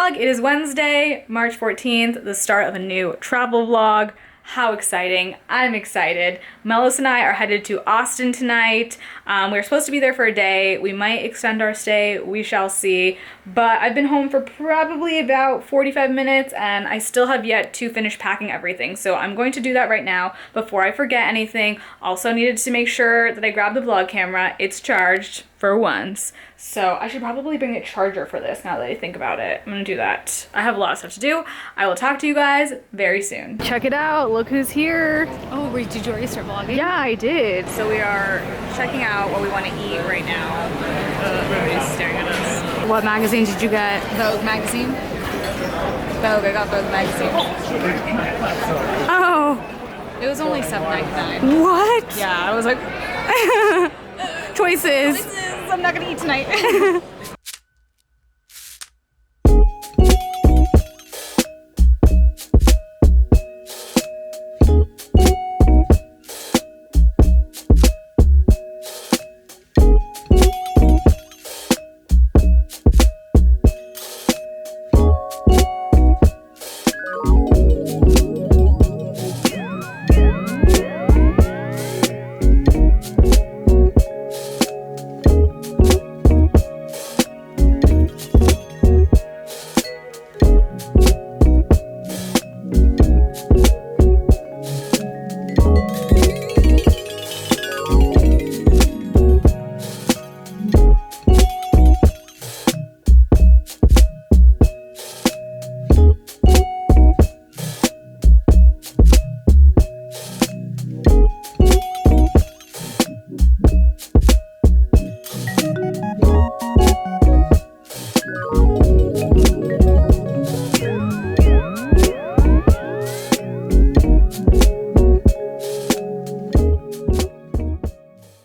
vlog. It is Wednesday, March 14th, the start of a new travel vlog. How exciting. I'm excited. Melis and I are headed to Austin tonight. We're supposed to be there for a day. We might extend our stay. We shall see. But I've been home for probably about 45 minutes and I still have yet to finish packing everything. So I'm going to do that right now before I forget anything. Also needed to make sure that I grab the vlog camera. It's charged for once. So I should probably bring a charger for this now that I think about it. I'm gonna do that. I have a lot of stuff to do. I will talk to you guys very soon. Check it out, look who's here. Oh, wait, did you already start vlogging? Yeah, I did. So we are checking out what we want to eat right now. Everybody's staring at us. What magazine did you get? Vogue magazine. Vogue, I got Vogue magazine. Oh. It was only $7.99. What? Yeah, I was like, Choices. I'm not gonna eat tonight.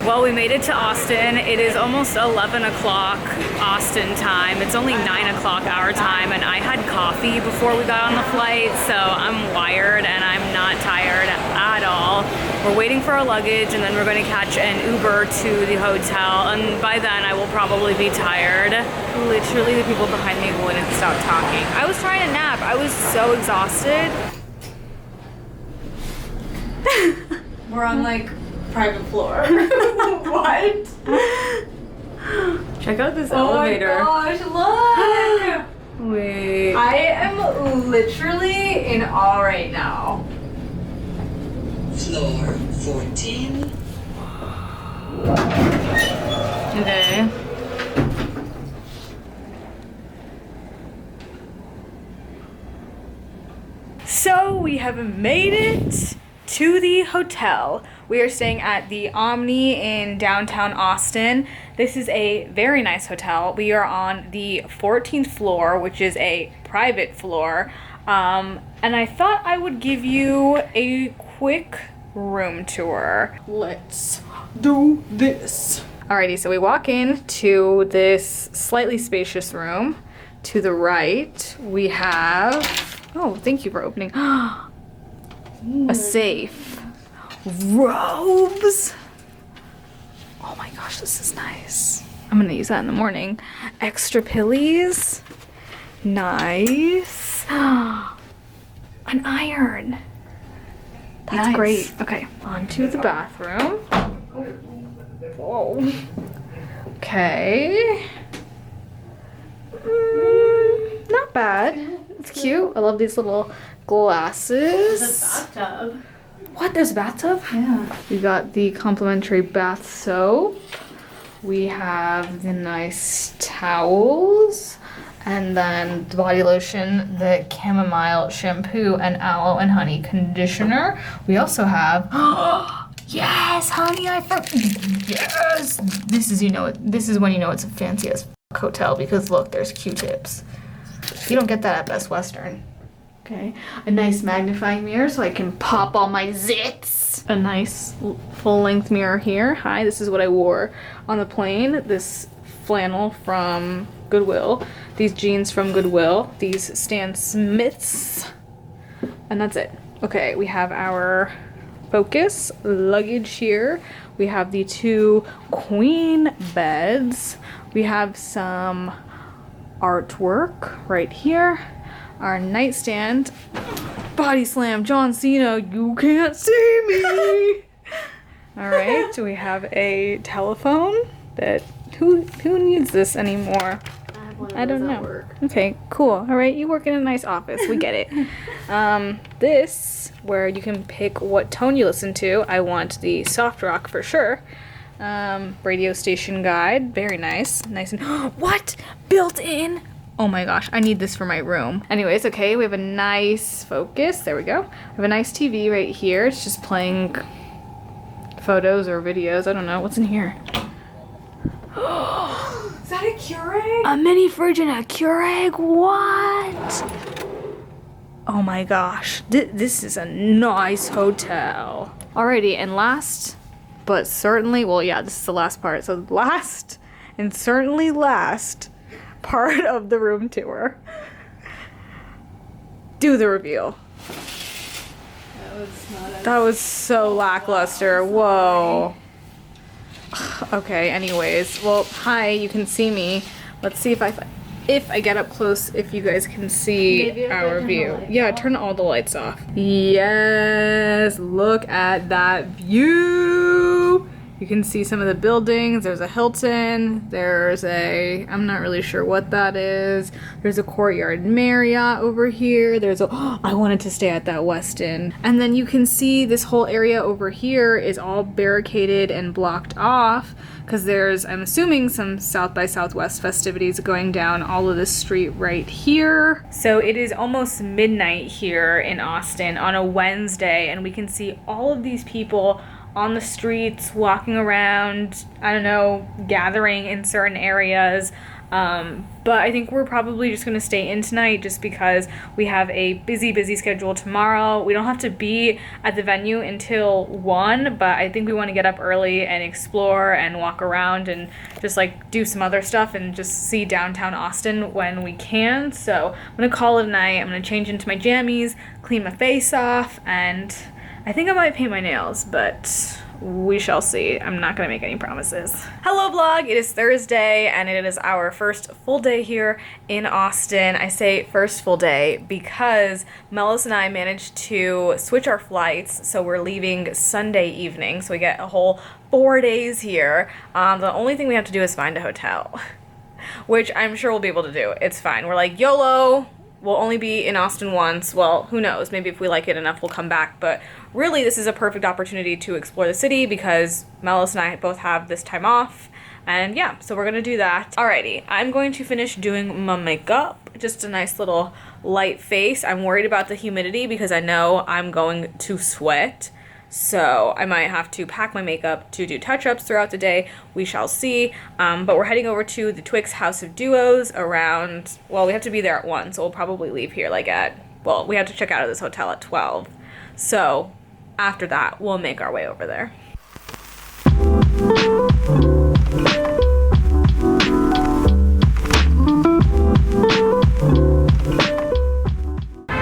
Well, we made it to Austin. It is almost 11 o'clock Austin time. It's only 9 o'clock our time, and I had coffee before we got on the flight, so I'm wired and I'm not tired at all. We're waiting for our luggage, and then we're going to catch an Uber to the hotel, and by then I will probably be tired. Literally, the people behind me wouldn't stop talking. I was trying to nap. I was so exhausted. We're on like private floor. What? Check out this elevator. Oh my gosh, look! Wait. I am literally in awe right now. Floor 14. Okay. So we have made it to the hotel. We are staying at the Omni in downtown Austin. This is a very nice hotel. We are on the 14th floor, which is a private floor. And I thought I would give you a quick room tour. Let's do this. Alrighty, so we walk in to this slightly spacious room. To the right, we have, oh, thank you for opening. A safe. Robes. Oh my gosh, this is nice. I'm gonna use that in the morning. Extra pillies. Nice. An iron. That's Nice. great. Okay, on to the bathroom. Whoa. Okay. Not bad. It's cute. I love these little glasses. There's a bathtub. What? There's a bathtub? Yeah. We got the complimentary bath soap. We have the nice towels. And then the body lotion, the chamomile shampoo, and aloe and honey conditioner. We also have, yes, honey, yes. This is, this is when you know it's a fancy as hotel because look, there's Q-tips. You don't get that at Best Western. Okay, a nice magnifying mirror so I can pop all my zits. A nice full-length mirror here. Hi, this is what I wore on the plane. This flannel from Goodwill. These jeans from Goodwill. These Stan Smiths. And that's it. Okay, we have our focus luggage here. We have the 2 queen beds. We have some artwork right here. Our nightstand. Body slam, John Cena, you can't see me. All right, we have a telephone that, who needs this anymore? I don't know. Okay, cool. All right, you work in a nice office. We get it. This, where you can pick what tone you listen to. I want the soft rock for sure. Radio station guide. Very nice. Nice and... What? Built in? Oh my gosh, I need this for my room. Anyways, okay, we have a nice focus. There we go. We have a nice TV right here. It's just playing photos or videos. I don't know. What's in here? Is that a Keurig? A mini fridge and a Keurig? What? Oh my gosh. This is a nice hotel. Alrighty, and last, but certainly, well, yeah, this is the last part. So last, and certainly last, part of the room tour. Do the reveal. That was so lackluster. Whoa. Okay, anyways. Well, hi, you can see me. Let's see if I get up close, if you guys can see our view. Yeah, turn all the lights off. Yes, look at that view. You can see some of the buildings. There's a Hilton. There's a, I'm not really sure what that is. There's a Courtyard Marriott over here. There's a, I wanted to stay at that Westin. And then you can see this whole area over here is all barricaded and blocked off because there's, I'm assuming, some South by Southwest festivities going down all of this street right here. So it is almost midnight here in Austin on a Wednesday, and we can see all of these people on the streets, walking around, I don't know, gathering in certain areas. But I think we're probably just gonna stay in tonight just because we have a busy schedule tomorrow. We don't have to be at the venue until 1, but I think we want to get up early and explore and walk around and just like do some other stuff and just see downtown Austin when we can. So I'm gonna call it a night. I'm gonna change into my jammies, clean my face off, and I think I might paint my nails, but we shall see. I'm not gonna make any promises. Hello vlog, it is Thursday and it is our first full day here in Austin. I say first full day because Melis and I managed to switch our flights, so we're leaving Sunday evening, so we get a whole 4 days here. The only thing we have to do is find a hotel, which I'm sure we'll be able to do. It's fine. We're like, YOLO. We'll only be in Austin once. Well, who knows? Maybe if we like it enough, we'll come back. But really, this is a perfect opportunity to explore the city because Melis and I both have this time off. And yeah, so we're gonna do that. Alrighty, I'm going to finish doing my makeup. Just a nice little light face. I'm worried about the humidity because I know I'm going to sweat. So I might have to pack my makeup to do touch-ups throughout the day. We shall see. But we're heading over to the Twix House of Duos around, well, we have to be there at 1, so we'll probably leave here like at, well, we have to check out of this hotel at 12. So after that, we'll make our way over there.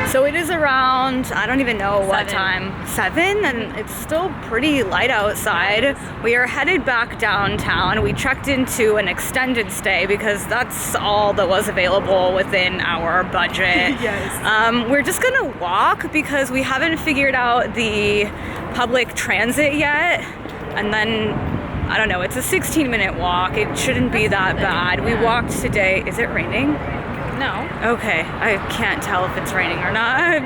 So it is around, I don't even know what time, 7, and it's still pretty light outside. We are headed back downtown. We checked into an extended stay because that's all that was available within our budget. Yes. We're just gonna walk because we haven't figured out the public transit yet. And then, I don't know, it's a 16-minute walk. It shouldn't be that bad. We walked today, is it raining? No. Okay, I can't tell if it's raining or not.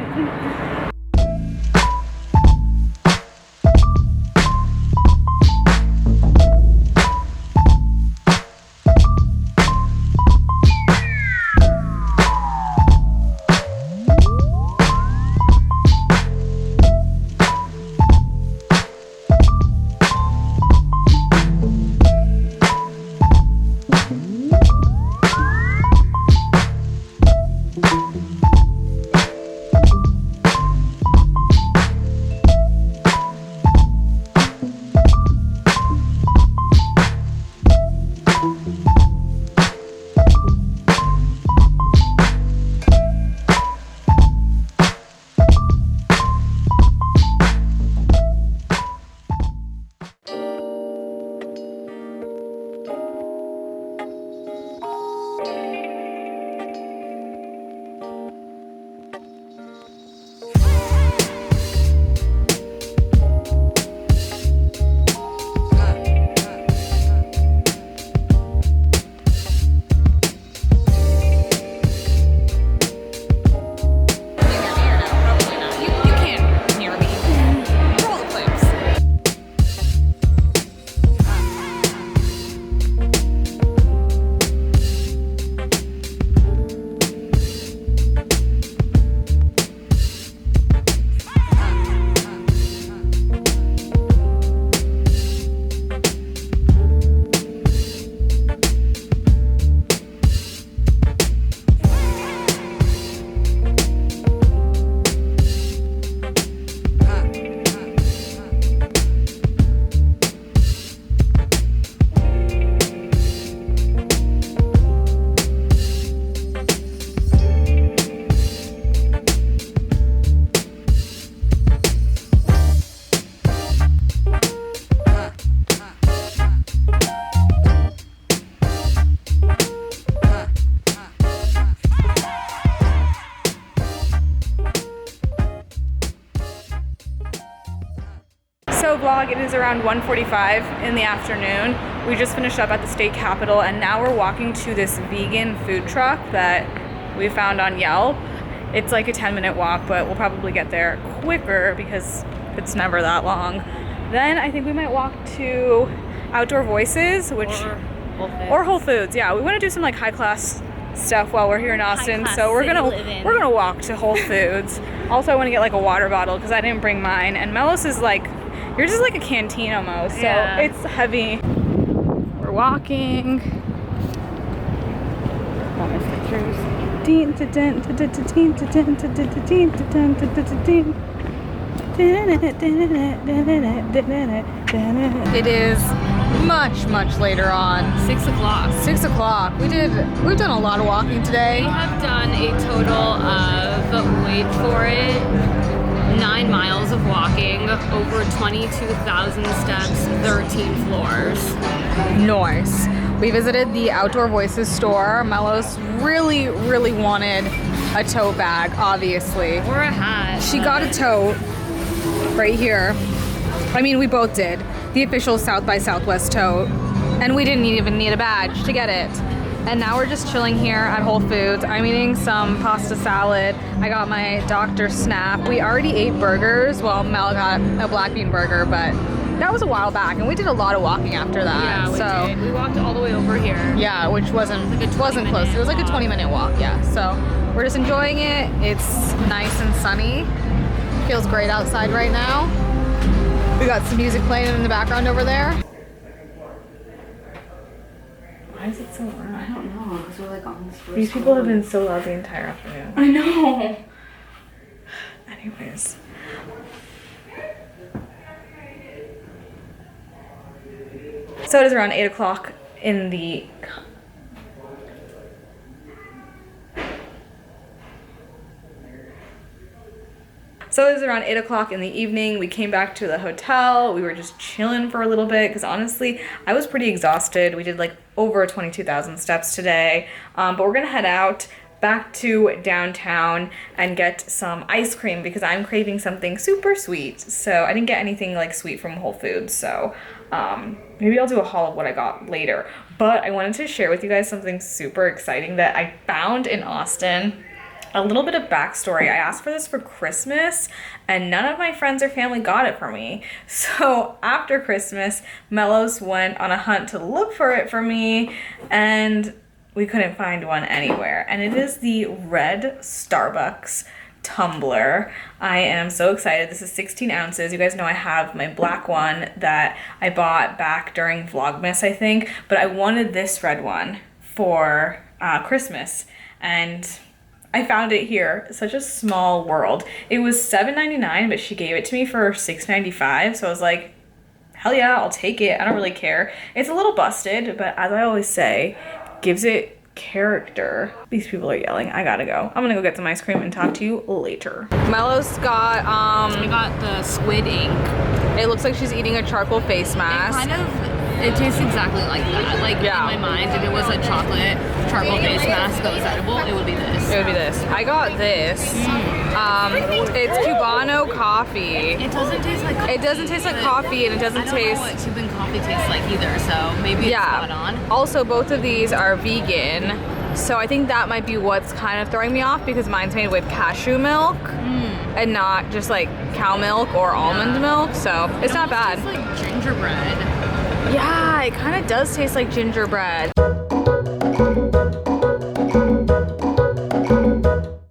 So vlog, it is around 1:45 in the afternoon. We just finished up at the state capitol and now we're walking to this vegan food truck that we found on Yelp. It's like a 10-minute walk, but we'll probably get there quicker because it's never that long. Then I think we might walk to Outdoor Voices, which or Whole Foods. Yeah, we want to do some like high class stuff while we're here in Austin, so we're gonna walk to Whole Foods. Also, I want to get like a water bottle because I didn't bring mine. And Melos is like, yours is like a canteen almost, so it's heavy. We're walking. Got my pictures. It is much later on. 6 o'clock. 6 o'clock. We've done a lot of walking today. We have done a total of, wait for it, 9 miles of walking, over 22,000 steps, 13 floors. Nice. We visited the Outdoor Voices store. Melos really wanted a tote bag, obviously. Or a hat. She got a tote right here. I mean, we both did. The official South by Southwest tote. And we didn't even need a badge to get it. And now we're just chilling here at Whole Foods. I'm eating some pasta salad. I got my Dr. Snap. We already ate burgers. Well, Mel got a black bean burger, but that was a while back, and we did a lot of walking after that. Yeah, we did. We walked all the way over here. Yeah, which wasn't close. It was like a 20-minute walk, yeah. So we're just enjoying it. It's nice and sunny. Feels great outside right now. We got some music playing in the background over there. Why is it so loud? I don't know, because we're like on this first These people have been so loud the entire afternoon. I know. Anyways. So it is around 8 o'clock in the... So it was around 8 o'clock in the evening. We came back to the hotel. We were just chilling for a little bit because honestly, I was pretty exhausted. We did like over 22,000 steps today. But we're gonna head out back to downtown and get some ice cream because I'm craving something super sweet. So I didn't get anything like sweet from Whole Foods. So maybe I'll do a haul of what I got later. But I wanted to share with you guys something super exciting that I found in Austin. A little bit of backstory. I asked for this for Christmas and none of my friends or family got it for me. So after Christmas, Melos went on a hunt to look for it for me and we couldn't find one anywhere. And it is the red Starbucks tumbler. I am so excited. This is 16 ounces. You guys know I have my black one that I bought back during Vlogmas, I think, but I wanted this red one for Christmas and I found it here. Such a small world. It was $7.99, but she gave it to me for $6.95. So I was like, hell yeah, I'll take it. I don't really care. It's a little busted, but as I always say, gives it character. These people are yelling. I gotta go. I'm gonna go get some ice cream and talk to you later. Melos got, I got the squid ink. It looks like she's eating a charcoal face mask. It tastes exactly like that. Like in my mind, if it was a chocolate charcoal face mask that was edible, it would be this. It would be this. I got this. It's Cubano coffee. It doesn't taste like coffee. It doesn't taste like coffee and it doesn't taste... I don't know what Cuban coffee tastes like either, so maybe it's spot on. Also, both of these are vegan. So I think that might be what's kind of throwing me off because mine's made with cashew milk and not just like cow milk or almond milk. So it's not bad. It tastes like gingerbread. Yeah, it kind of does taste like gingerbread.